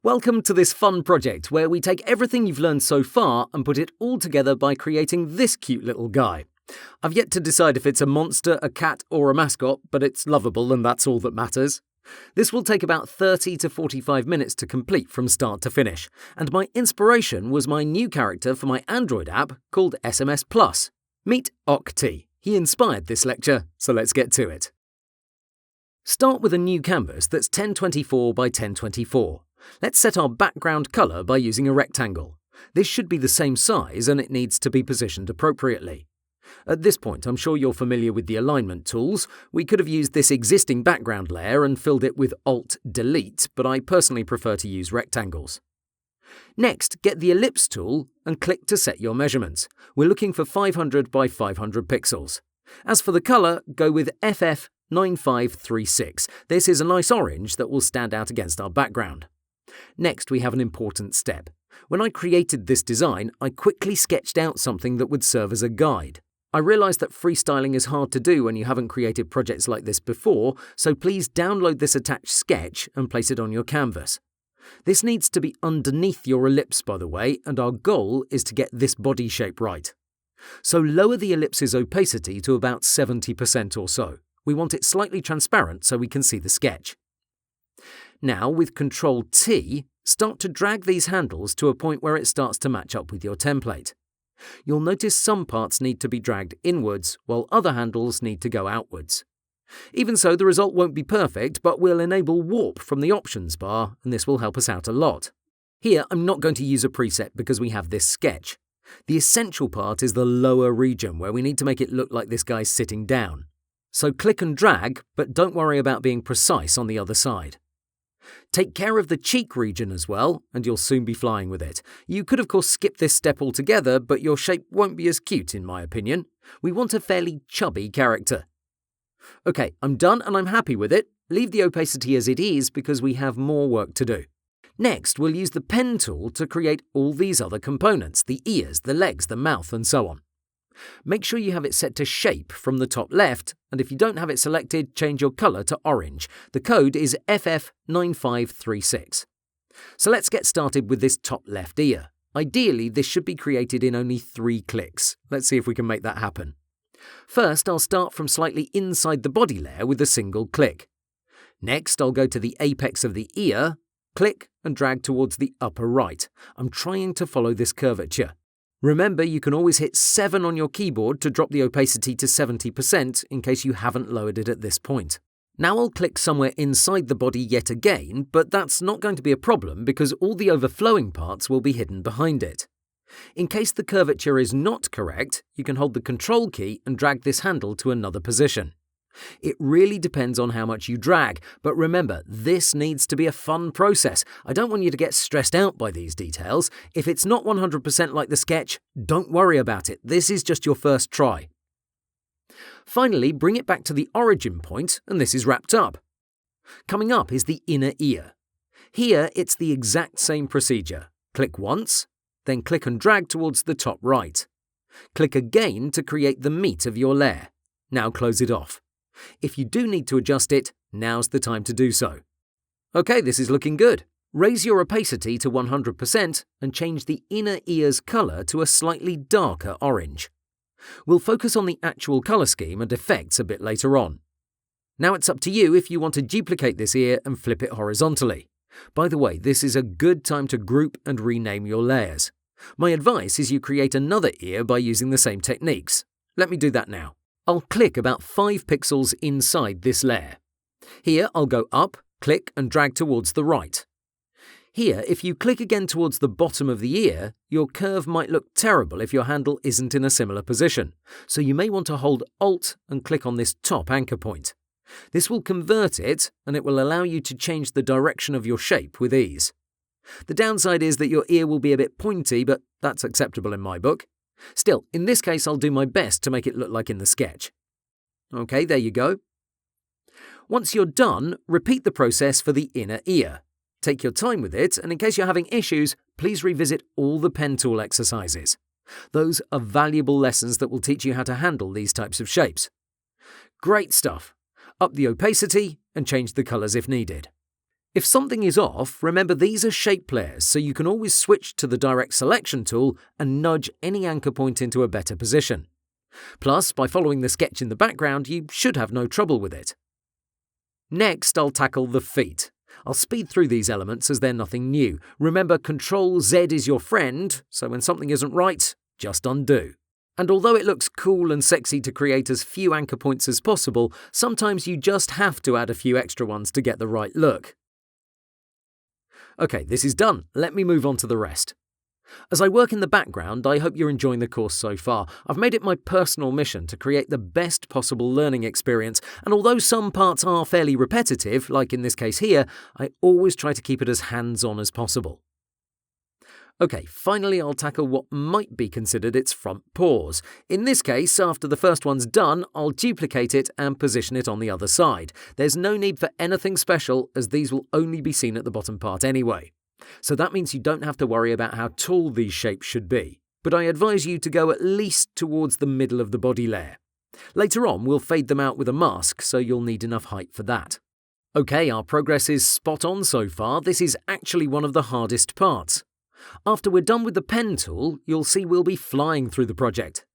Welcome to this fun project where we take everything you've learned so far and put it all together by creating this cute little guy. I've yet to decide if it's a monster, a cat or a mascot, but it's lovable and that's all that matters. This will take about 30 to 45 minutes to complete from start to finish, and my inspiration was my new character for my Android app called SMS Plus. Meet Octi. He inspired this lecture, so let's get to it. Start with a new canvas that's 1024 by 1024. Let's set our background colour by using a rectangle. This should be the same size and it needs to be positioned appropriately. At this point, I'm sure you're familiar with the alignment tools. We could have used this existing background layer and filled it with Alt-Delete, but I personally prefer to use rectangles. Next, get the Ellipse Tool and click to set your measurements. We're looking for 500 by 500 pixels. As for the colour, go with FF9536. This is a nice orange that will stand out against our background. Next, we have an important step. When I created this design, I quickly sketched out something that would serve as a guide. I realised that freestyling is hard to do when you haven't created projects like this before, so please download this attached sketch and place it on your canvas. This needs to be underneath your ellipse, by the way, and our goal is to get this body shape right. So lower the ellipse's opacity to about 70% or so. We want it slightly transparent so we can see the sketch. Now, with Ctrl-T, start to drag these handles to a point where it starts to match up with your template. You'll notice some parts need to be dragged inwards, while other handles need to go outwards. Even so, the result won't be perfect, but we'll enable Warp from the options bar, and this will help us out a lot. Here, I'm not going to use a preset because we have this sketch. The essential part is the lower region, where we need to make it look like this guy's sitting down. So click and drag, but don't worry about being precise on the other side. Take care of the cheek region as well, and you'll soon be flying with it. You could of course skip this step altogether, but your shape won't be as cute in my opinion. We want a fairly chubby character. Okay, I'm done and I'm happy with it. Leave the opacity as it is because we have more work to do. Next, we'll use the pen tool to create all these other components, the ears, the legs, the mouth, and so on. Make sure you have it set to shape from the top left, and if you don't have it selected, change your colour to orange. The code is FF9536. So let's get started with this top left ear. Ideally, this should be created in only 3 clicks. Let's see if we can make that happen. First, I'll start from slightly inside the body layer with a single click. Next, I'll go to the apex of the ear, click and drag towards the upper right. I'm trying to follow this curvature. Remember, you can always hit 7 on your keyboard to drop the opacity to 70% in case you haven't lowered it at this point. Now I'll click somewhere inside the body yet again, but that's not going to be a problem because all the overflowing parts will be hidden behind it. In case the curvature is not correct, you can hold the Control key and drag this handle to another position. It really depends on how much you drag, but remember, this needs to be a fun process. I don't want you to get stressed out by these details. If it's not 100% like the sketch, don't worry about it. This is just your first try. Finally, bring it back to the origin point, and this is wrapped up. Coming up is the inner ear. Here, it's the exact same procedure. Click once, then click and drag towards the top right. Click again to create the meat of your layer. Now close it off. If you do need to adjust it, now's the time to do so. Okay, this is looking good. Raise your opacity to 100% and change the inner ear's colour to a slightly darker orange. We'll focus on the actual colour scheme and effects a bit later on. Now it's up to you if you want to duplicate this ear and flip it horizontally. By the way, this is a good time to group and rename your layers. My advice is you create another ear by using the same techniques. Let me do that now. I'll click about 5 pixels inside this layer. Here, I'll go up, click and drag towards the right. Here, if you click again towards the bottom of the ear, your curve might look terrible if your handle isn't in a similar position, so you may want to hold Alt and click on this top anchor point. This will convert it, and it will allow you to change the direction of your shape with ease. The downside is that your ear will be a bit pointy, but that's acceptable in my book. Still, in this case, I'll do my best to make it look like in the sketch. Okay, there you go. Once you're done, repeat the process for the inner ear. Take your time with it, and in case you're having issues, please revisit all the pen tool exercises. Those are valuable lessons that will teach you how to handle these types of shapes. Great stuff. Up the opacity and change the colours if needed. If something is off, remember these are shape layers, so you can always switch to the direct selection tool and nudge any anchor point into a better position. Plus, by following the sketch in the background, you should have no trouble with it. Next, I'll tackle the feet. I'll speed through these elements as they're nothing new. Remember, Ctrl-Z is your friend, so when something isn't right, just undo. And although it looks cool and sexy to create as few anchor points as possible, sometimes you just have to add a few extra ones to get the right look. Okay, this is done. Let me move on to the rest. As I work in the background, I hope you're enjoying the course so far. I've made it my personal mission to create the best possible learning experience, and although some parts are fairly repetitive, like in this case here, I always try to keep it as hands-on as possible. Okay, finally I'll tackle what might be considered its front paws. In this case, after the first one's done, I'll duplicate it and position it on the other side. There's no need for anything special, as these will only be seen at the bottom part anyway. So that means you don't have to worry about how tall these shapes should be, but I advise you to go at least towards the middle of the body layer. Later on, we'll fade them out with a mask, so you'll need enough height for that. Okay, our progress is spot on so far. This is actually one of the hardest parts. After we're done with the pen tool, you'll see we'll be flying through the project.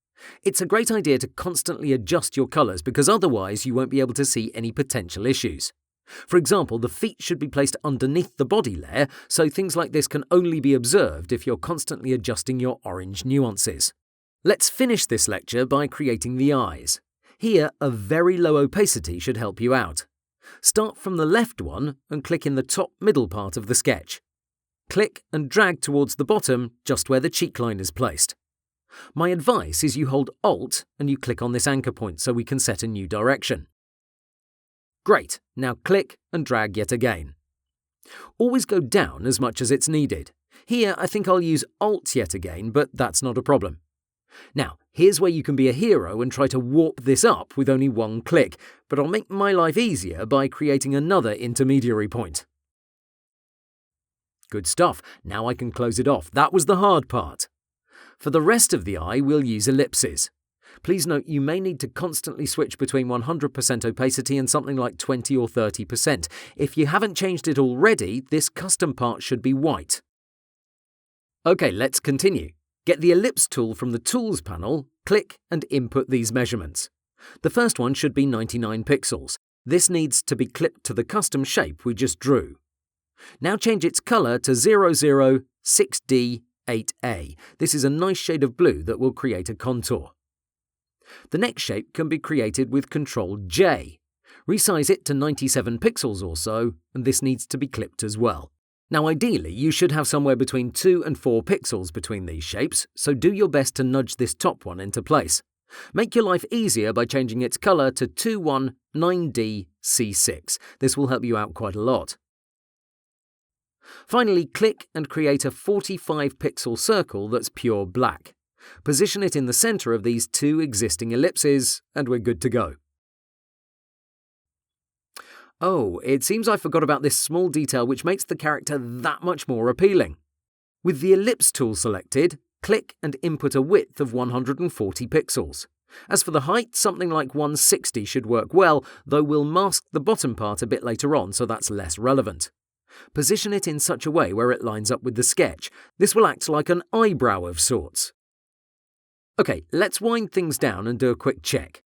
It's a great idea to constantly adjust your colours, because otherwise you won't be able to see any potential issues. For example, the feet should be placed underneath the body layer, so things like this can only be observed if you're constantly adjusting your orange nuances. Let's finish this lecture by creating the eyes. Here, a very low opacity should help you out. Start from the left one and click in the top middle part of the sketch. Click and drag towards the bottom, just where the cheek line is placed. My advice is you hold Alt and you click on this anchor point so we can set a new direction. Great, now click and drag yet again. Always go down as much as it's needed. Here I think I'll use Alt yet again, but that's not a problem. Now, here's where you can be a hero and try to warp this up with only one click, but I'll make my life easier by creating another intermediary point. Good stuff, now I can close it off. That was the hard part. For the rest of the eye, we'll use ellipses. Please note you may need to constantly switch between 100% opacity and something like 20 or 30%. If you haven't changed it already, this custom part should be white. Okay, let's continue. Get the Ellipse tool from the Tools panel, click and input these measurements. The first one should be 99 pixels. This needs to be clipped to the custom shape we just drew. Now change its colour to 006D8A. This is a nice shade of blue that will create a contour. The next shape can be created with Ctrl-J. Resize it to 97 pixels or so, and this needs to be clipped as well. Now ideally, you should have somewhere between 2 and 4 pixels between these shapes, so do your best to nudge this top one into place. Make your life easier by changing its colour to 219DC6. This will help you out quite a lot. Finally, click and create a 45 pixel circle that's pure black. Position it in the centre of these two existing ellipses, and we're good to go. Oh, it seems I forgot about this small detail which makes the character that much more appealing. With the Ellipse tool selected, click and input a width of 140 pixels. As for the height, something like 160 should work well, though we'll mask the bottom part a bit later on, so that's less relevant. Position it in such a way where it lines up with the sketch. This will act like an eyebrow of sorts. Okay, let's wind things down and do a quick check.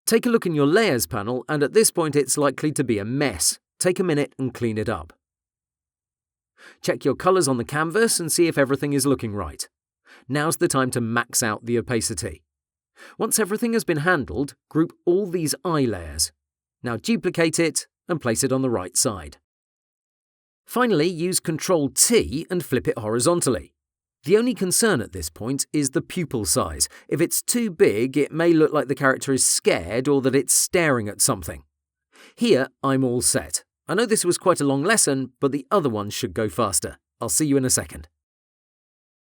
Take a look in your Layers panel, and at this point it's likely to be a mess. Take a minute and clean it up. Check your colours on the canvas and see if everything is looking right. Now's the time to max out the opacity. Once everything has been handled, group all these eye layers. Now duplicate it and place it on the right side. Finally, use Ctrl-T and flip it horizontally. The only concern at this point is the pupil size. If it's too big, it may look like the character is scared or that it's staring at something. Here, I'm all set. I know this was quite a long lesson, but the other ones should go faster. I'll see you in a second.